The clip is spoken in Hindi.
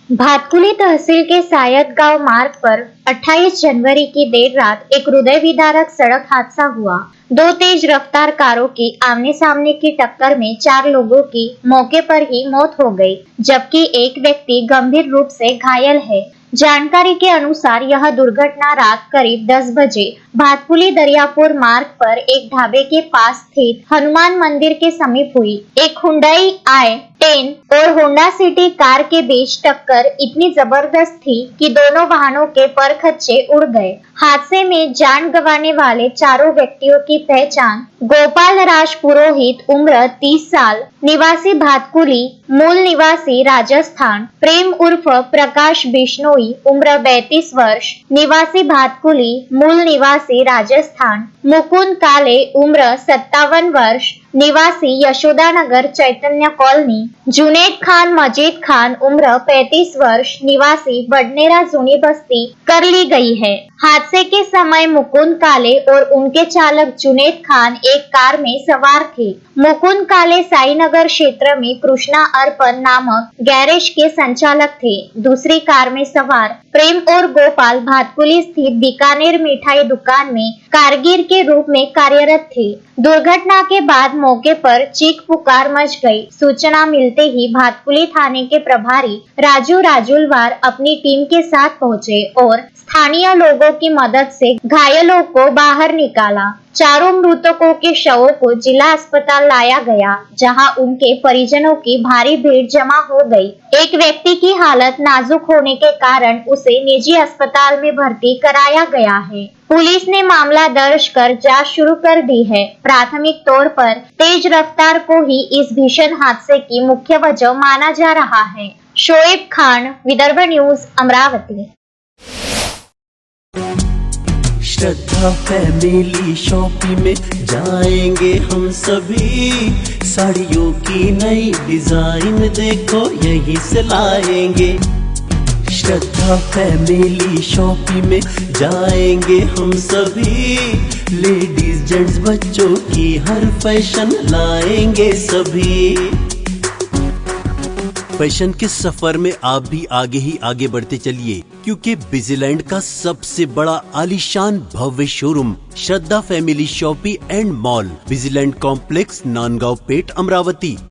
भातकुली तहसील के सायद गांव मार्ग पर 28 जनवरी की देर रात एक हृदय विदारक सड़क हादसा हुआ। दो तेज रफ्तार कारों की आमने सामने की टक्कर में 4 लोगों की मौके पर ही मौत हो गई, जबकि एक व्यक्ति गंभीर रूप से घायल है। जानकारी के अनुसार यह दुर्घटना रात करीब 10 बजे भातकुली दरियापुर मार्ग पर एक ढाबे के पास स्थित हनुमान मंदिर के समीप हुई। एक हुंडई i10 और होंडा सिटी कार के बीच टक्कर इतनी जबरदस्त थी कि दोनों वाहनों के परखच्चे उड़ गए। हादसे में जान गंवाने वाले चारों व्यक्तियों की पहचान गोपाल राज पुरोहित उम्र 30 साल, निवासी भातकुली, मूल निवासी राजस्थान, प्रेम उर्फ प्रकाश बिश्नोई उम्र 32 वर्ष, निवासी भातकुली, मूल निवासी राजस्थान, मुकुंद काले उम्र 57 वर्ष, निवासी यशोदानगर चैतन्य कॉलोनी, जुनेद खान मजीद खान उम्र 35 वर्ष, निवासी बडनेरा जूनी बस्ती कर ली गई है। हादसे के समय मुकुंद काले और उनके चालक जुनेद खान एक कार में सवार थे। मुकुंद काले साईनगर क्षेत्र में कृष्णा अर्पण नामक गैरेज के संचालक थे। दूसरी कार में सवार प्रेम और गोपाल भातकुली स्थित बीकानेर मिठाई दुकान में कारगिर के रूप में कार्यरत थे। दुर्घटना के बाद मौके पर चीख पुकार मच गई। सूचना मिलते ही भातकुली थाने के प्रभारी राजू राजुलवार अपनी टीम के साथ पहुंचे और स्थानीय लोगों की मदद से घायलों को बाहर निकाला। चारों मृतकों के शवों को जिला अस्पताल लाया गया, जहां उनके परिजनों की भारी भीड़ जमा हो गई। एक व्यक्ति की हालत नाजुक होने के कारण उसे निजी अस्पताल में भर्ती कराया गया है। पुलिस ने मामला दर्ज कर जांच शुरू कर दी है। प्राथमिक तौर पर तेज रफ्तार को ही इस भीषण हादसे की मुख्य वजह माना जा रहा है। शोएब खान, विदर्भ न्यूज, अमरावती। श्रद्धा फैमिली शॉपिंग में जाएंगे हम सभी, साड़ियों की नई डिजाइन देखो यहीं से लाएंगे। श्रद्धा फैमिली शॉपिंग में जाएंगे हम सभी, लेडीज जेंट्स बच्चों की हर फैशन लाएंगे सभी। फैशन के सफर में आप भी आगे ही आगे बढ़ते चलिए, क्योंकि बिजीलैंड का सबसे बड़ा आलीशान भव्य showroom Shraddha family shopping and mall, बिजीलैंड कॉम्प्लेक्स, नांदगांव पेठ, अमरावती।